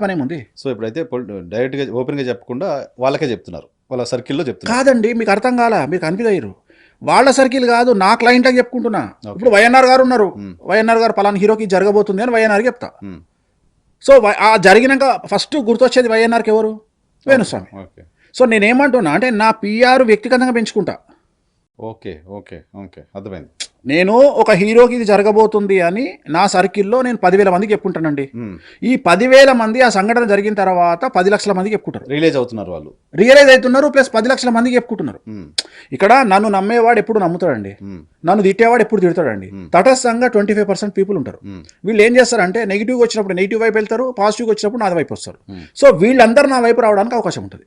పనేముంది? So ఇప్పుడైతే డైరెక్ట్గా ఓపెన్గా చెప్పకుండా వాళ్ళకే చెప్తున్నారు, వాళ్ళ సర్కిల్లో చెప్తున్నారు. కాదండి, మీకు అర్థం కాలా, మీరు కన్ఫ్యూజ్ అయ్యారు. వాళ్ళ సర్కిల్ కాదు, నా క్లయింట్కి చెప్పుకుంటున్నా. ఇప్పుడు వైఎన్ఆర్ గారు ఉన్నారు, వైఎన్ఆర్ గారు పలానా హీరోకి జరగబోతుంది అని వైఎన్ఆర్కి చెప్తా. సో ఆ జరిగినాక ఫస్ట్ గుర్తొచ్చేది వైఎన్ఆర్కి ఎవరు? వేణుస్వామి. సో నేనేమంటున్నా అంటే నా పిఆర్ వ్యక్తిగతంగా పెంచుకుంటా. ఓకే ఓకే ఓకే, అర్థమైంది. నేను ఒక హీరోకి ఇది జరగబోతుంది అని నా సర్కిల్లో నేను 10,000 మందికి చెప్పుకుంటానండి. ఈ 10,000 మంది ఆ సంఘటన జరిగిన తర్వాత 10 లక్షల మందికి చెప్పుకుంటారు. రియలైజ్ అవుతున్నారు, వాళ్ళు రియలైజ్ అవుతున్నారు, ప్లస్ 10 లక్షల మందికి చెప్పుకుంటున్నారు. ఇక్కడ నన్ను నమ్మేవాడు ఎప్పుడు నమ్ముతాడండి, నన్ను తిట్టేవాడు ఎప్పుడు తిడతాడండి. తటస్థంగా 25% పీపుల్ ఉంటారు. వీళ్ళు ఏం చేస్తారంటే నెగిటివ్గా వచ్చినప్పుడు నెగిటివ్ వైపు వెళ్తారు, పాజిటివ్గా వచ్చినప్పుడు నా వైపు వస్తారు. సో వీళ్ళందరూ నా వైపు రావడానికి అవకాశం ఉంటుంది.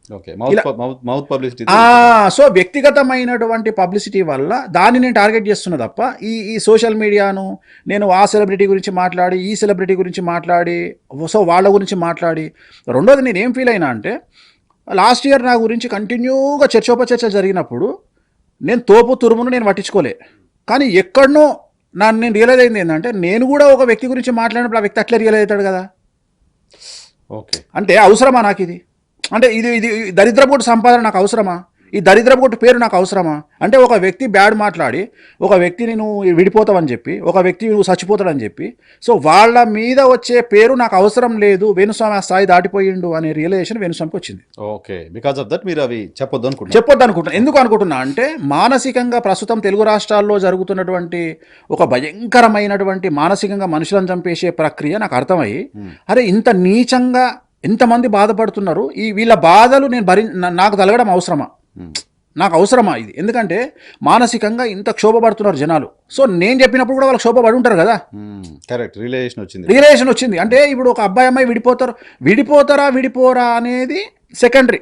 సో వ్యక్తిగతమైనటువంటి పబ్లిసిటీ వల్ల దాన్ని నేను టార్గెట్ చేస్తున్నా తప్ప ఈ సోషల్ మీడియాను నేను ఆ సెలబ్రిటీ గురించి మాట్లాడి ఈ సెలబ్రిటీ గురించి మాట్లాడి సో వాళ్ళ గురించి మాట్లాడి. రెండోది నేను ఏం ఫీల్ అయినా అంటే లాస్ట్ ఇయర్ నా గురించి కంటిన్యూగా చర్చోపచర్చలు జరిగినప్పుడు నేను తోపు తురుమును నేను పట్టించుకోలే. కానీ ఎక్కడనో నేను రియలైజ్ అయింది ఏంటంటే నేను కూడా ఒక వ్యక్తి గురించి మాట్లాడినప్పుడు ఆ వ్యక్తి అట్లే రియలైజ్ అవుతాడు కదా. ఓకే, అంటే అవసరమా నాకు ఇది? అంటే ఇది దరిద్రపోటు సంపాదన నాకు అవసరమా? ఈ దరిద్రపోటు పేరు నాకు అవసరమా? అంటే ఒక వ్యక్తి బ్యాడ్ మాట్లాడి ఒక వ్యక్తిని నువ్వు విడిపోతావని చెప్పి, ఒక వ్యక్తి నువ్వు చచ్చిపోతాడని చెప్పి, సో వాళ్ళ మీద వచ్చే పేరు నాకు అవసరం లేదు, వేణుస్వామి ఆ స్థాయి దాటిపోయిండు అనే రియలైజేషన్ వేణుస్వామికి వచ్చింది. ఓకే, బికాస్ ఆఫ్ దట్ మీరు అవి చెప్పొద్దు అనుకుంటున్నా. ఎందుకు అనుకుంటున్నా అంటే మానసికంగా ప్రస్తుతం తెలుగు రాష్ట్రాల్లో జరుగుతున్నటువంటి ఒక భయంకరమైనటువంటి మానసికంగా మనుషులను చంపేసే ప్రక్రియ నాకు అర్థమయ్యి, అరే ఇంత నీచంగా ఎంతమంది బాధపడుతున్నారు, వీళ్ళ బాధలు నేను నాకు తలగడం అవసరమా, నాకు అవసరమా ఇది? ఎందుకంటే మానసికంగా ఇంత క్షోభపడుతున్నారు జనాలు. సో నేను చెప్పినప్పుడు కూడా వాళ్ళు క్షోభపడి ఉంటారు కదా. కరెక్ట్, రియలైజేషన్ వచ్చింది. అంటే ఇప్పుడు ఒక అబ్బాయి అమ్మాయి విడిపోరా అనేది సెకండరీ.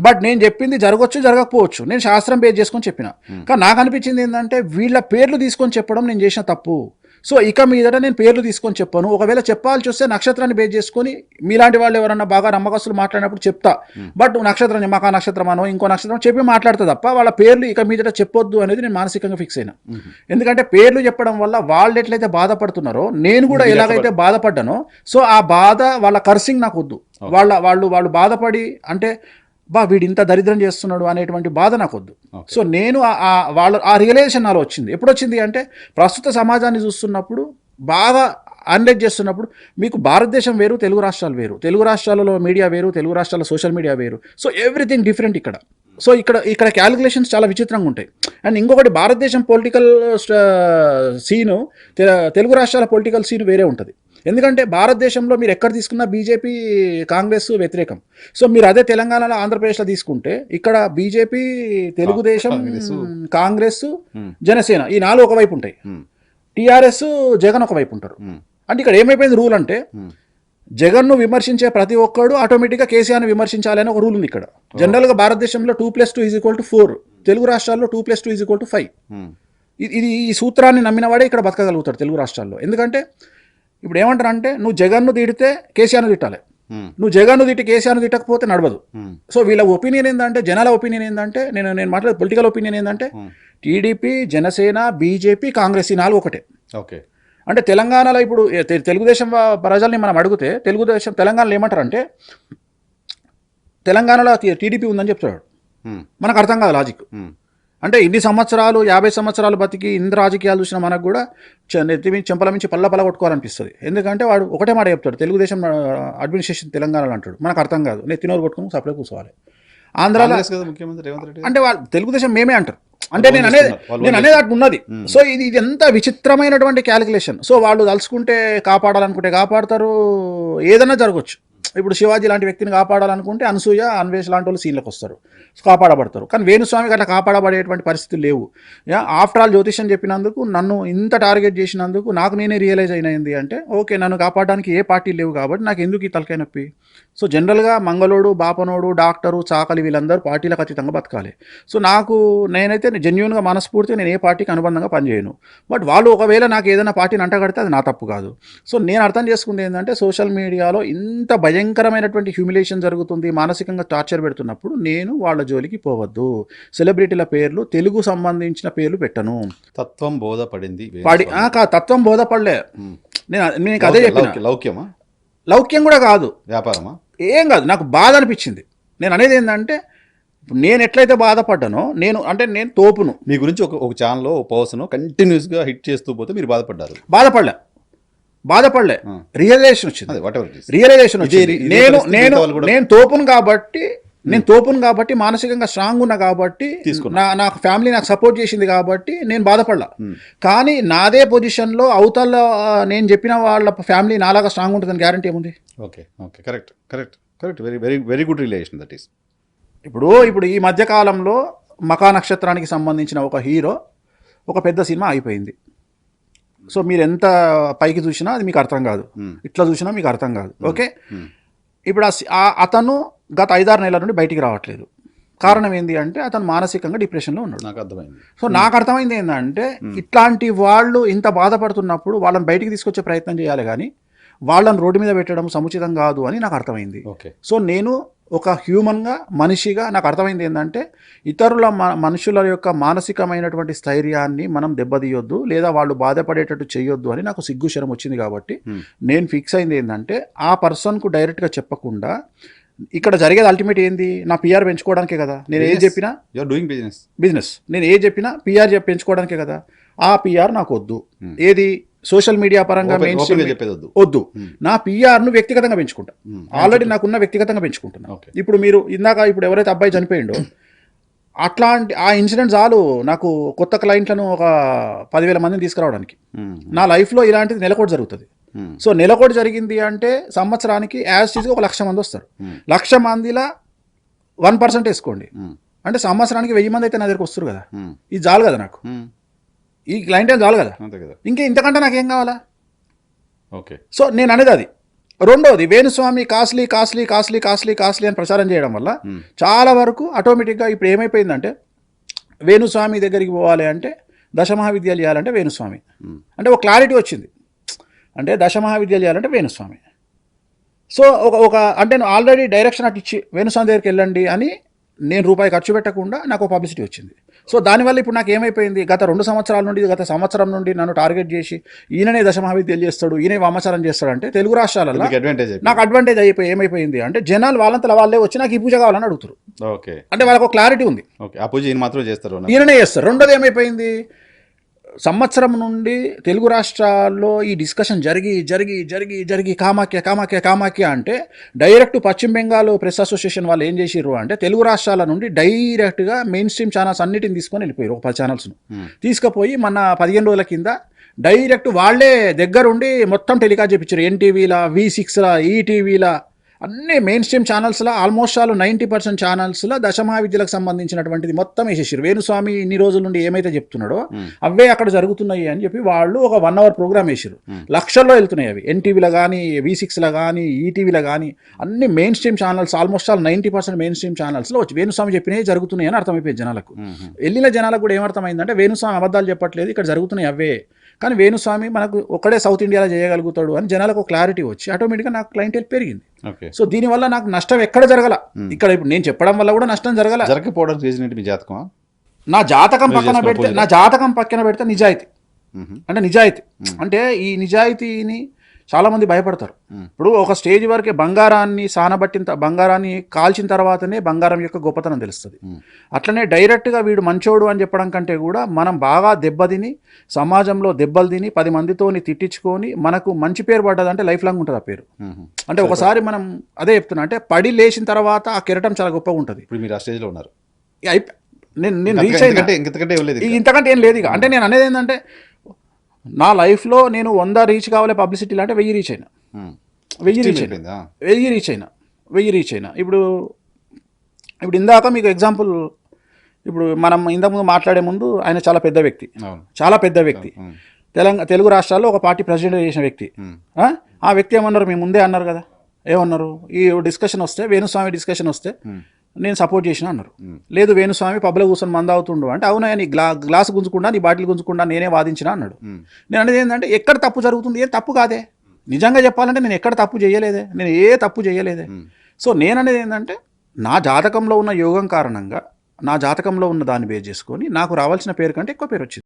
బట్ నేను చెప్పింది జరగవచ్చు జరగకపోవచ్చు, నేను శాస్త్రం బేస్ చేసుకొని చెప్పిన. కానీ నాకు అనిపించింది ఏంటంటే వీళ్ళ పేర్లు తీసుకొని చెప్పడం నేను చేసిన తప్పు. సో ఇక మీదట నేను పేర్లు తీసుకొని చెప్పాను. ఒకవేళ చెప్పాల్సి వస్తే నక్షత్రాన్ని బేస్ చేసుకొని మీలాంటి వాళ్ళు ఎవరన్నా బాగా నమ్మకస్తులు మాట్లాడినప్పుడు చెప్తా. బట్ నక్షత్రం మాకా నక్షత్రమానో ఇంకో నక్షత్రం చెప్పి మాట్లాడతా తప్ప వాళ్ళ పేర్లు ఇక మీదట చెప్పొద్దు అనేది నేను మానసికంగా ఫిక్స్ అయినా. ఎందుకంటే పేర్లు చెప్పడం వల్ల వాళ్ళు ఎట్లయితే బాధపడుతున్నారో నేను కూడా ఎలాగైతే బాధపడ్డానో, సో ఆ బాధ వాళ్ళ కర్సింగ్ నాకు వద్దు. వాళ్ళు బాధపడి అంటే వీడు ఇంత దరిద్రం చేస్తున్నాడు అనేటువంటి బాధ నాకు వద్దు. సో నేను ఆ రియలైజేషన్ నాలో వచ్చింది. ఎప్పుడు వచ్చింది అంటే ప్రస్తుత సమాజాన్ని చూస్తున్నప్పుడు, బాగా అనలైజ్ చేస్తున్నప్పుడు, మీకు భారతదేశం వేరు, తెలుగు రాష్ట్రాలు వేరు, తెలుగు రాష్ట్రాలలో మీడియా వేరు, తెలుగు రాష్ట్రాల సోషల్ మీడియా వేరు. సో ఎవ్రీథింగ్ డిఫరెంట్ ఇక్కడ. సో ఇక్కడ క్యాలిక్యులేషన్స్ చాలా విచిత్రంగా ఉంటాయి. అండ్ ఇంకొకటి, భారతదేశం పొలిటికల్ సీను తెలుగు రాష్ట్రాల పొలిటికల్ సీన్ వేరే ఉంటుంది. ఎందుకంటే భారతదేశంలో మీరు ఎక్కడ తీసుకున్నా బీజేపీ కాంగ్రెస్ వ్యతిరేకం. సో మీరు అదే తెలంగాణలో ఆంధ్రప్రదేశ్లో తీసుకుంటే ఇక్కడ బీజేపీ, తెలుగుదేశం, కాంగ్రెస్, జనసేన ఈ 4 ఒకవైపు ఉంటాయి. టీఆర్ఎస్, జగన్ ఒకవైపు ఉంటారు. అంటే ఇక్కడ ఏమైపోయింది రూల్ అంటే జగన్ను విమర్శించే ప్రతి ఒక్కడు ఆటోమేటిక్గా కేసీఆర్ను విమర్శించాలని ఒక రూల్ ఉంది ఇక్కడ. జనరల్గా భారతదేశంలో 2+2 = 4, తెలుగు రాష్ట్రాల్లో 2+2 = 5. ఈ సూత్రాన్ని నమ్మినవాడే ఇక్కడ బతకగలుగుతాడు తెలుగు రాష్ట్రాల్లో. ఎందుకంటే ఇప్పుడు ఏమంటారంటే నువ్వు జగన్ను తిడితే కేసీఆర్ను తిట్టాలి, నువ్వు జగన్ను తిట్టి కేసీఆర్ను తిట్టకపోతే నడవదు. సో వీళ్ళ ఒపీనియన్ ఏంటంటే, జనాల ఒపీనియన్ ఏంటంటే, నేను మాట్లాడే పొలిటికల్ ఒపీనియన్ ఏంటంటే టీడీపీ, జనసేన, బీజేపీ, కాంగ్రెస్ ఈ 4 ఒకటే. ఓకే, అంటే తెలంగాణలో ఇప్పుడు తెలుగుదేశం ప్రజల్ని మనం అడిగితే తెలంగాణలో ఏమంటారంటే తెలంగాణలో టీడీపీ ఉందని చెప్తాడు. మనకు అర్థం కాదు లాజిక్. అంటే ఇన్ని సంవత్సరాలు 50 సంవత్సరాలు బతికి ఇంత రాజకీయాలు చూసిన మనకు కూడా చెంపల మించి పల్ల కొట్టుకోవాలనిపిస్తుంది. ఎందుకంటే వాడు ఒకటే మాట చెప్తాడు, తెలుగుదేశం అడ్మినిస్ట్రేషన్ తెలంగాణలో అంటాడు. మనకు అర్థం కాదు, నెత్తినోరు కొట్టుకుని సపరేట్ కూర్చోవాలి. ఆంధ్రాలో అంటే వాళ్ళు తెలుగుదేశం మేమే అంటారు. అంటే నేను అనేది అటు ఉన్నది. సో ఇది ఎంత విచిత్రమైనటువంటి క్యాలిక్యులేషన్. సో వాళ్ళు తలుచుకుంటే కాపాడాలనుకుంటే కాపాడతారు, ఏదైనా జరగవచ్చు. ఇప్పుడు శివాజీ లాంటి వ్యక్తిని కాపాడాలనుకుంటే అనసూయ, అన్వేష్ లాంటి వాళ్ళు సీన్లకు వస్తారు, కాపాడబడతారు. కానీ వేణుస్వామికి అట్లా కాపాడబడేటువంటి పరిస్థితులు లేవు. ఆఫ్టర్ ఆల్ జ్యోతిష్యం చెప్పినందుకు, నన్ను ఇంత టార్గెట్ చేసినందుకు నాకు నేనే రియలైజ్ అయినది అంటే ఓకే, నన్ను కాపాడడానికి ఏ పార్టీ లేవు కాబట్టి నాకు ఎందుకు ఈ తలకాయ నొప్పి. సో జనరల్గా మంగళోడు, బాపనోడు, డాక్టరు, చాకలి వీళ్ళందరూ పార్టీలకు అతీతంగా బతకాలి. సో నేనైతే జెన్యూన్గా మనస్ఫూర్తిగా నేను ఏ పార్టీకి అనుబంధంగా పనిచేయను. బట్ వాళ్ళు ఒకవేళ నాకు ఏదైనా పార్టీని అంటగడితే అది నా తప్పు కాదు. సో నేను అర్థం చేసుకుంది ఏంటంటే సోషల్ మీడియాలో ఇంత భయంకరమైనటువంటి హ్యూమిలేషన్ జరుగుతుంది, మానసికంగా టార్చర్ పెడుతున్నప్పుడు నేను వాళ్ళ జోలికి పోవద్దు. సెలబ్రిటీల పేర్లు, తెలుగు సంబంధించిన పేర్లు పెట్టను. తత్వం బోధపడింది తత్వం బోధపడలే. నేను అదే చెప్పిన. లౌక్యమా లౌక్యం కూడా కాదు, వ్యాపారమా? ఏం కాదు, నాకు బాధ అనిపించింది. నేను అనేది ఏంటంటే నేను ఎట్లయితే బాధపడ్డానో, నేను తోపును. మీ గురించి ఒక ఛానల్లో ఒక పర్సన్ కంటిన్యూస్గా హిట్ చేస్తూ పోతే మీరు బాధపడ్డారు. బాధపడలే రియలైజేషన్ వచ్చింది. అదే whatever it is. రియలైజేషన్ వచ్చింది. ఇదే నేను పరిస్థితి నేను మిగతా వాళ్ళు కూడా- నేను తోపును కాబట్టి మానసికంగా స్ట్రాంగ్ ఉన్నా కాబట్టి నాకు ఫ్యామిలీ నాకు సపోర్ట్ చేసింది కాబట్టి నేను బాధపడలా. కానీ నాదే పొజిషన్లో అవతల నేను చెప్పిన వాళ్ళ ఫ్యామిలీ నాలాగా స్ట్రాంగ్ ఉంటుందని గ్యారంటీ ఏముంది? Okay okay correct correct correct very very very good relation that is. ఇప్పుడు ఈ మధ్యకాలంలో మకా నక్షత్రానికి సంబంధించిన ఒక హీరో ఒక పెద్ద సినిమా అయిపోయింది. సో మీరు ఎంత పైకి చూసినా అది మీకు అర్థం కాదు, ఇట్లా చూసినా మీకు అర్థం కాదు. ఓకే, ఇప్పుడు అతను గత 5-6 నెలల నుండి బయటికి రావట్లేదు. కారణం ఏంటి అంటే అతను మానసికంగా డిప్రెషన్లో ఉన్నాడు. నాకు అర్థమైంది. సో నాకు అర్థమైంది ఏంటంటే ఇట్లాంటి వాళ్ళు ఇంత బాధపడుతున్నప్పుడు వాళ్ళని బయటికి తీసుకొచ్చే ప్రయత్నం చేయాలి, కానీ వాళ్ళని రోడ్డు మీద పెట్టడం సముచితం కాదు అని నాకు అర్థమైంది. ఓకే, సో నేను ఒక హ్యూమన్గా, మనిషిగా నాకు అర్థమైంది ఏంటంటే ఇతరుల మనుషుల యొక్క మానసికమైనటువంటి స్థైర్యాన్ని మనం దెబ్బతీయొద్దు, లేదా వాళ్ళు బాధపడేటట్టు చేయొద్దు అని నాకు సిగ్గుశరం వచ్చింది. కాబట్టి నేను ఫిక్స్ అయింది ఏంటంటే ఆ పర్సన్కు డైరెక్ట్గా చెప్పకుండా, ఇక్కడ జరిగేది అల్టిమేట్ ఏంది, నా పిఆర్ పెంచుకోవడానికే కదా. నేను ఏం చెప్పినా యు ఆర్ డూయింగ్ బిజినెస్, నేను ఏం చెప్పినా పిఆర్ పెంచుకోవడానికే కదా. ఆ పిఆర్ నాకు వద్దు. ఏది సోషల్ మీడియా పరంగా చెప్పేది వద్దు. నా పిఆర్ను వ్యక్తిగతంగా పెంచుకుంటా. ఆల్రెడీ నాకున్న వ్యక్తిగతంగా పెంచుకుంటున్నా. ఇప్పుడు మీరు ఇప్పుడు ఎవరైతే అబ్బాయి చనిపోయిండో అట్లాంటి ఆ ఇన్సిడెంట్ చాలు నాకు కొత్త క్లయింట్లను ఒక 10,000 మందిని తీసుకురావడానికి. నా లైఫ్లో ఇలాంటిది నెలకోటి జరుగుతుంది. సో నెలకోటి జరిగింది అంటే సంవత్సరానికి యాజ్ టీజ్గా 1,00,000 మంది వస్తారు. 1,00,000 మందిలో 1% వేసుకోండి, అంటే సంవత్సరానికి 1000 మంది అయితే నా దగ్గరకు వస్తారు కదా. ఇది చాలు కదా నాకు, ఈ క్లయింట్ చాలు కదా. ఇంకా ఇంతకంటే నాకేం కావాలా? ఓకే, సో నేను అనేది అది. రెండోది, Venu Swamy costly costly costly costly costly అని ప్రచారం చేయడం వల్ల చాలా వరకు ఆటోమేటిక్గా ఇప్పుడు ఏమైపోయిందంటే వేణుస్వామి దగ్గరికి పోవాలి అంటే దశమహావిద్యాలు చేయాలంటే వేణుస్వామి అంటే ఒక క్లారిటీ వచ్చింది. అంటే దశమహావిద్యాలు చేయాలంటే వేణుస్వామి. సో ఒక అంటే నేను ఆల్రెడీ డైరెక్షన్ అటు ఇచ్చి వేణుస్వామి దగ్గరికి వెళ్ళండి అని నేను రూపాయి ఖర్చు పెట్టకుండా నాకు పబ్లిసిటీ వచ్చింది. సో దానివల్ల ఇప్పుడు నాకు ఏమైపోయింది, గత 2 సంవత్సరాల నుండి, గత సంవత్సరం నుండి నన్ను టార్గెట్ చేసి ఈయననే దశమహావిద్యాలు చేస్తాడు, ఈయనే వామాచారం చేస్తాడు అంటే తెలుగు రాష్ట్రాలలో నాకు అడ్వాంటేజ్ అయిపోయి ఏమైపోయింది అంటే జనాలు వాళ్ళంతా వాళ్ళే వచ్చి నాకు ఈ పూజ కావాలని అడుగుతారు. ఓకే, అంటే వాళ్ళకు ఒక క్లారిటీ ఉంది, ఆ పూజ ఈయన మాత్రం చేస్తారు, ఈయననే చేస్తారు. రెండోది ఏమైపోయింది, సంవత్సరం నుండి తెలుగు రాష్ట్రాల్లో ఈ డిస్కషన్ జరిగి జరిగి జరిగి జరిగి కామాఖ్య కామాఖ్య కామాఖ్య అంటే డైరెక్ట్ పశ్చిమ బెంగాల్ ప్రెస్ అసోసియేషన్ వాళ్ళు ఏం చేసిర్రు అంటే తెలుగు రాష్ట్రాల నుండి డైరెక్ట్గా మెయిన్ స్ట్రీమ్ ఛానల్స్ అన్నిటిని తీసుకొని వెళ్ళిపోయారు. ఒక 10 ఛానల్స్ను తీసుకుపోయి మన 15 రోజుల కింద డైరెక్ట్ వాళ్ళే దగ్గరుండి మొత్తం టెలికాస్ట్ చేయించారు. ఎన్టీవీలా, V6లా, ఈటీవీలా, అన్ని మెయిన్ స్ట్రీమ్ ఛానల్స్లో ఆల్మోస్ట్ 90% ఛానల్స్లో దశమహావిద్యలకు సంబంధించినటువంటిది మొత్తం వేసేసారు. వేణుస్వామి ఇన్ని రోజుల నుండి ఏమైతే చెప్తున్నాడో అవే అక్కడ జరుగుతున్నాయి అని చెప్పి వాళ్ళు ఒక 1 hour ప్రోగ్రామ్ వేసారు. లక్షల్లో వెళ్తున్నాయి అవి. ఎన్టీవీలో కానీ, V6లో కానీ, ఈటీవీలో కానీ అన్ని main stream channels almost 90% main stream ఛానల్స్లో వచ్చి వేణుస్వామి చెప్పినవి జరుగుతున్నాయి అని అర్థమైపోయింది జనాలకు. వెళ్ళిన జనాలకు కూడా ఏమర్థమైందంటే వేణుస్వామి అబద్ధాలు చెప్పట్లేదు, ఇక్కడ జరుగుతున్నాయి అవే. కానీ వేణుస్వామి మనకు ఒక్కడే సౌత్ ఇండియాలో చేయగలుగుతాడు అని జనాలకు క్లారిటీ వచ్చి ఆటోమేటిక్గా నాకు క్లయింటేల్ పెరిగింది. సో దీనివల్ల నాకు నష్టం ఎక్కడ జరగల. ఇక్కడ ఇప్పుడు నేను చెప్పడం వల్ల కూడా నష్టం జరగకపోవడం రీజన్ ఏంటి? మీ జాతకమా? నా జాతకం పక్కన పెడితే నిజాయితీ అంటే ఈ నిజాయితీని చాలా మంది భయపడతారు. ఇప్పుడు ఒక స్టేజ్ వరకే బంగారాన్ని కాల్చిన తర్వాతనే బంగారం యొక్క గొప్పతనం తెలుస్తుంది. అట్లనే డైరెక్ట్గా వీడు మంచోడు అని చెప్పడం కంటే కూడా మనం బాగా దెబ్బతిని సమాజంలో దెబ్బలు తిని 10 మందితోని తిట్టించుకొని మనకు మంచి పేరు పడ్డదంటే లైఫ్ లాంగ్ ఉంటుంది ఆ పేరు. అంటే ఒకసారి మనం అదే చెప్తున్నా, అంటే పడి లేచిన తర్వాత ఆ కెరటం చాలా గొప్పగా ఉంటుంది. ఇప్పుడు మీరు ఆ స్టేజ్లో ఉన్నారు, నేను రీచ్ అయినా, ఇంతకంటే ఏం లేదు ఇక. అంటే నేను అనేది ఏంటంటే నా లైఫ్లో నేను 100 రీచ్ కావాలి పబ్లిసిటీలో అంటే 1000 రీచ్ అయినా. 1000 రీచ్ అయినా. ఇప్పుడు ఇందాక మీకు ఎగ్జాంపుల్, ఇప్పుడు మనం ఇంతకుముందు మాట్లాడే ముందు ఆయన చాలా పెద్ద వ్యక్తి, తెలుగు రాష్ట్రాల్లో ఒక పార్టీ ప్రెసిడెంట్ చేసిన వ్యక్తి. ఆ వ్యక్తి ఏమన్నారు, మేము ముందే అన్నారు కదా, ఏమన్నారు, ఈ డిస్కషన్ వస్తే వేణుస్వామి డిస్కషన్ వస్తే నేను సపోర్ట్ చేసిన అన్నారు. లేదు వేణుస్వామి పబ్లో కూర్చొని మంద అవుతుండు అంటే అవునా, నీ గ్లాస్ గుంజుకుండా, నీ బాటిల్ గుంజుకుండా నేనే వాదించిన అన్నాడు. నేను అనేది ఏంటంటే ఎక్కడ తప్పు జరుగుతుంది, ఏ తప్పు కాదే, నిజంగా చెప్పాలంటే నేను ఎక్కడ తప్పు చేయలేదే, నేను ఏ తప్పు చేయలేదే. సో నేను అనేది ఏంటంటే నా జాతకంలో ఉన్న యోగం కారణంగా, నా జాతకంలో ఉన్న దాన్ని బేస్ చేసుకొని నాకు రావాల్సిన పేరు కంటే ఎక్కువ పేరు వచ్చింది.